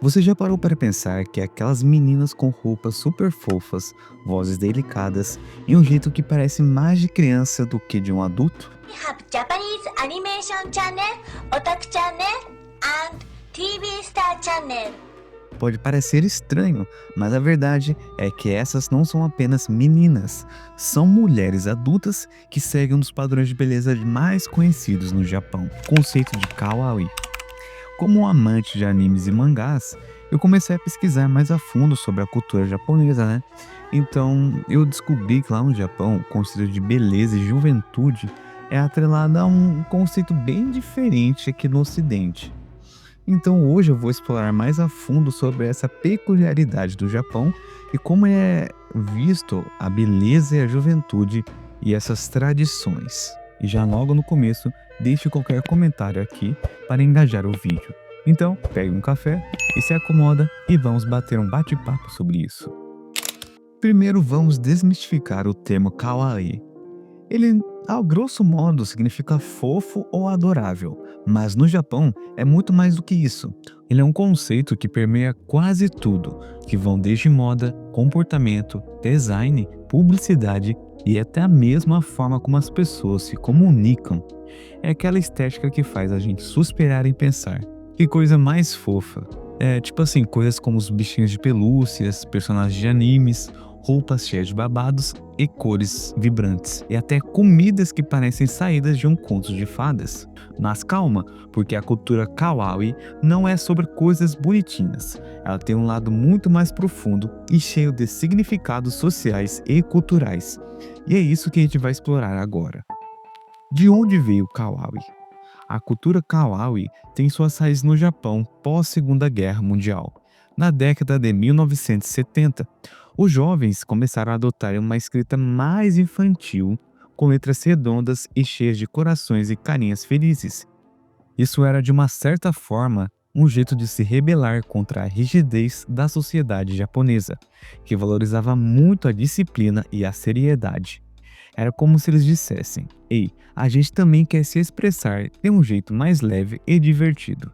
Você já parou para pensar que aquelas meninas com roupas super fofas, vozes delicadas e um jeito que parece mais de criança do que de um adulto? We have Japanese animation channel, Otaku channel, and TV Star channel. Pode parecer estranho, mas a verdade é que essas não são apenas meninas, são mulheres adultas que seguem um dos padrões de beleza mais conhecidos no Japão, o conceito de kawaii. Como um amante de animes e mangás, eu comecei a pesquisar mais a fundo sobre a cultura japonesa, né? Então, eu descobri que lá no Japão, o conceito de beleza e juventude é atrelado a um conceito bem diferente aqui no Ocidente. Então, hoje eu vou explorar mais a fundo sobre essa peculiaridade do Japão e como é visto a beleza e a juventude e essas tradições. E já logo no começo, deixe qualquer comentário aqui para engajar o vídeo. Então, pegue um café e se acomoda e vamos bater um bate-papo sobre isso. Primeiro vamos desmistificar o termo kawaii. Ele, ao grosso modo, significa fofo ou adorável, mas no Japão é muito mais do que isso. Ele é um conceito que permeia quase tudo, que vão desde moda, comportamento, design, publicidade e até a mesma forma como as pessoas se comunicam. É aquela estética que faz a gente suspirar e pensar. Que coisa mais fofa. É tipo assim, coisas como os bichinhos de pelúcias, personagens de animes, roupas cheias de babados e cores vibrantes, e até comidas que parecem saídas de um conto de fadas. Mas calma, porque a cultura kawaii não é sobre coisas bonitinhas. Ela tem um lado muito mais profundo e cheio de significados sociais e culturais. E é isso que a gente vai explorar agora. De onde veio o kawaii? A cultura kawaii tem suas raízes no Japão pós-Segunda Guerra Mundial. Na década de 1970, os jovens começaram a adotar uma escrita mais infantil, com letras redondas e cheias de corações e carinhas felizes. Isso era, de uma certa forma, um jeito de se rebelar contra a rigidez da sociedade japonesa, que valorizava muito a disciplina e a seriedade. Era como se eles dissessem: "Ei, a gente também quer se expressar de um jeito mais leve e divertido."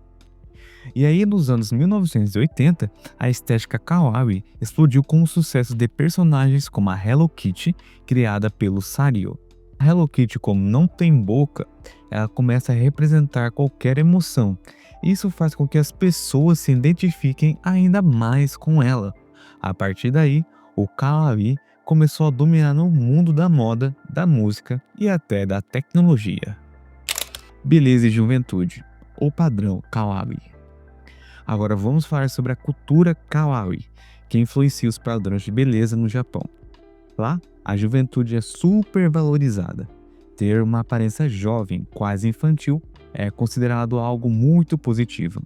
E aí, nos anos 1980, a estética kawaii explodiu com o sucesso de personagens como a Hello Kitty, criada pelo Sanrio. A Hello Kitty, como não tem boca, ela começa a representar qualquer emoção. Isso faz com que as pessoas se identifiquem ainda mais com ela. A partir daí, o kawaii começou a dominar no mundo da moda, da música e até da tecnologia. Beleza e juventude, o padrão kawaii. Agora vamos falar sobre a cultura kawaii, que influencia os padrões de beleza no Japão. Lá, a juventude é super valorizada. Ter uma aparência jovem, quase infantil, é considerado algo muito positivo.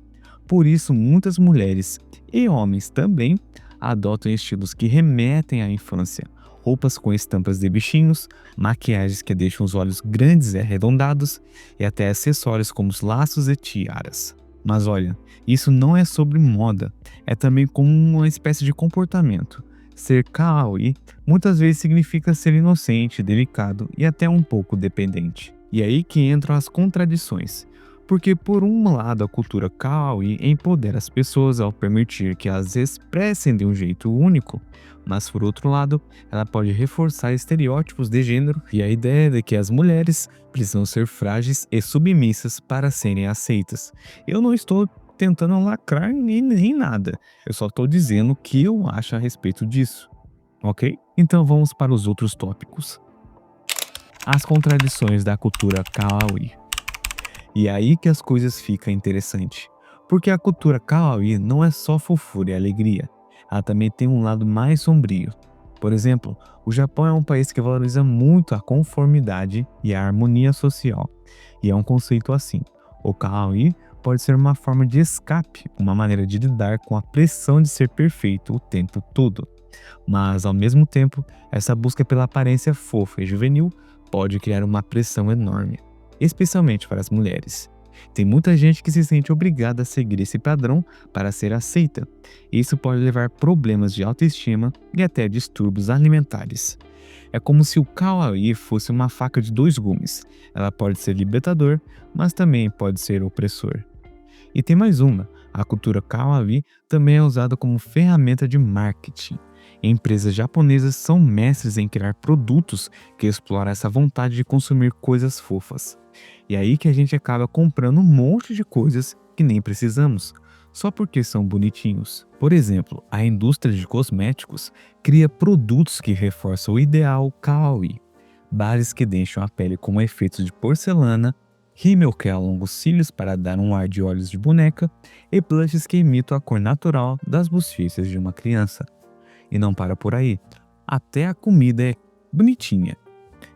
Por isso, muitas mulheres e homens também adotam estilos que remetem à infância. Roupas com estampas de bichinhos, maquiagens que deixam os olhos grandes e arredondados, e até acessórios como os laços e tiaras. Mas olha, isso não é sobre moda, é também como uma espécie de comportamento. Ser kawaii muitas vezes significa ser inocente, delicado e até um pouco dependente. E aí que entram as contradições. Porque por um lado a cultura kawaii empodera as pessoas ao permitir que elas expressem de um jeito único, mas por outro lado ela pode reforçar estereótipos de gênero e a ideia de que as mulheres precisam ser frágeis e submissas para serem aceitas. Eu não estou tentando lacrar nem nada, eu só estou dizendo o que eu acho a respeito disso, ok? Então vamos para os outros tópicos. As contradições da cultura kawaii. E é aí que as coisas ficam interessantes, porque a cultura kawaii não é só fofura e alegria, ela também tem um lado mais sombrio. Por exemplo, o Japão é um país que valoriza muito a conformidade e a harmonia social, e é um conceito assim. O kawaii pode ser uma forma de escape, uma maneira de lidar com a pressão de ser perfeito o tempo todo. Mas, ao mesmo tempo, essa busca pela aparência fofa e juvenil pode criar uma pressão enorme, especialmente para as mulheres. Tem muita gente que se sente obrigada a seguir esse padrão para ser aceita. Isso pode levar a problemas de autoestima e até distúrbios alimentares. É como se o kawaii fosse uma faca de dois gumes. Ela pode ser libertador, mas também pode ser opressor. E tem mais uma. A cultura kawaii também é usada como ferramenta de marketing. Empresas japonesas são mestres em criar produtos que exploram essa vontade de consumir coisas fofas. E aí que a gente acaba comprando um monte de coisas que nem precisamos, só porque são bonitinhos. Por exemplo, a indústria de cosméticos cria produtos que reforçam o ideal kawaii. Bases que deixam a pele com efeitos de porcelana, rímel que alonga os cílios para dar um ar de olhos de boneca e blushes que imitam a cor natural das bochechas de uma criança. E não para por aí, até a comida é bonitinha.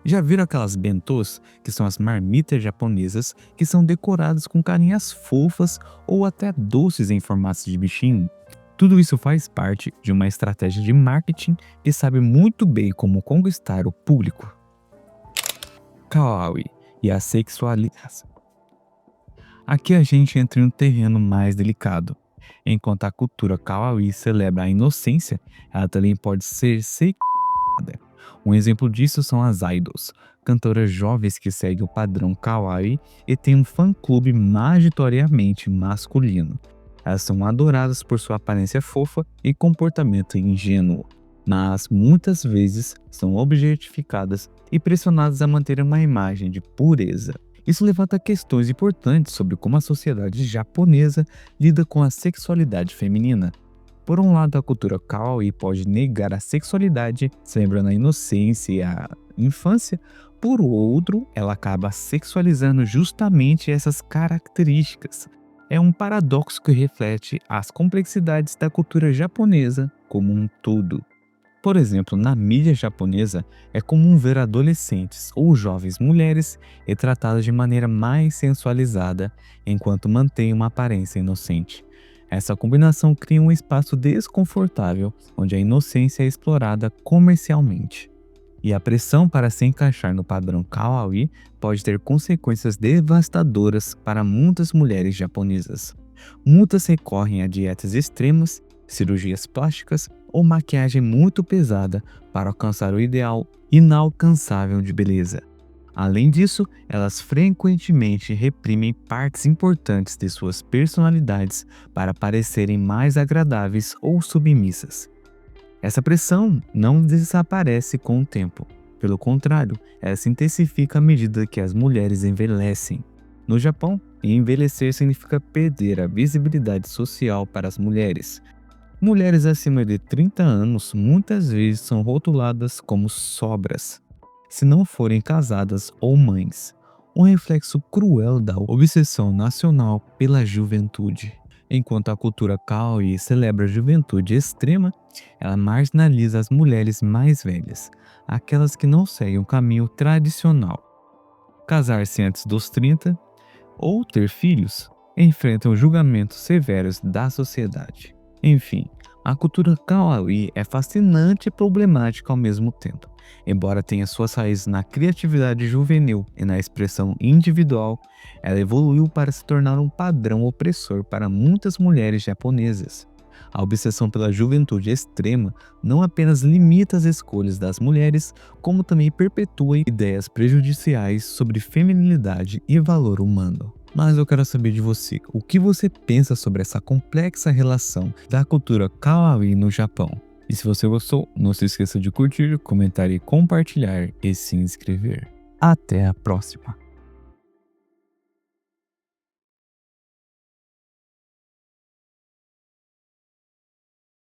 Já viram aquelas bentôs, que são as marmitas japonesas, que são decoradas com carinhas fofas ou até doces em formatos de bichinho? Tudo isso faz parte de uma estratégia de marketing que sabe muito bem como conquistar o público. Kawaii e a sexualidade. Aqui a gente entra em um terreno mais delicado. Enquanto a cultura kawaii celebra a inocência, ela também pode ser sexualizada. Um exemplo disso são as idols, cantoras jovens que seguem o padrão kawaii e têm um fã-clube majoritariamente masculino. Elas são adoradas por sua aparência fofa e comportamento ingênuo, mas muitas vezes são objetificadas e pressionadas a manter uma imagem de pureza. Isso levanta questões importantes sobre como a sociedade japonesa lida com a sexualidade feminina. Por um lado, a cultura kawaii pode negar a sexualidade, celebrando a inocência e a infância. Por outro, ela acaba sexualizando justamente essas características. É um paradoxo que reflete as complexidades da cultura japonesa como um todo. Por exemplo, na mídia japonesa, é comum ver adolescentes ou jovens mulheres retratadas de maneira mais sensualizada, enquanto mantêm uma aparência inocente. Essa combinação cria um espaço desconfortável, onde a inocência é explorada comercialmente. E a pressão para se encaixar no padrão kawaii pode ter consequências devastadoras para muitas mulheres japonesas. Muitas recorrem a dietas extremas, cirurgias plásticas ou maquiagem muito pesada para alcançar o ideal inalcançável de beleza. Além disso, elas frequentemente reprimem partes importantes de suas personalidades para parecerem mais agradáveis ou submissas. Essa pressão não desaparece com o tempo. Pelo contrário, ela se intensifica à medida que as mulheres envelhecem. No Japão, envelhecer significa perder a visibilidade social para as mulheres. Mulheres acima de 30 anos muitas vezes são rotuladas como sobras, se não forem casadas ou mães, um reflexo cruel da obsessão nacional pela juventude. Enquanto a cultura kawaii celebra a juventude extrema, ela marginaliza as mulheres mais velhas, aquelas que não seguem o caminho tradicional. Casar-se antes dos 30 ou ter filhos enfrentam julgamentos severos da sociedade. Enfim, a cultura kawaii é fascinante e problemática ao mesmo tempo. Embora tenha suas raízes na criatividade juvenil e na expressão individual, ela evoluiu para se tornar um padrão opressor para muitas mulheres japonesas. A obsessão pela juventude extrema não apenas limita as escolhas das mulheres, como também perpetua ideias prejudiciais sobre feminilidade e valor humano. Mas eu quero saber de você, o que você pensa sobre essa complexa relação da cultura kawaii no Japão? E se você gostou, não se esqueça de curtir, comentar e compartilhar e se inscrever. Até a próxima!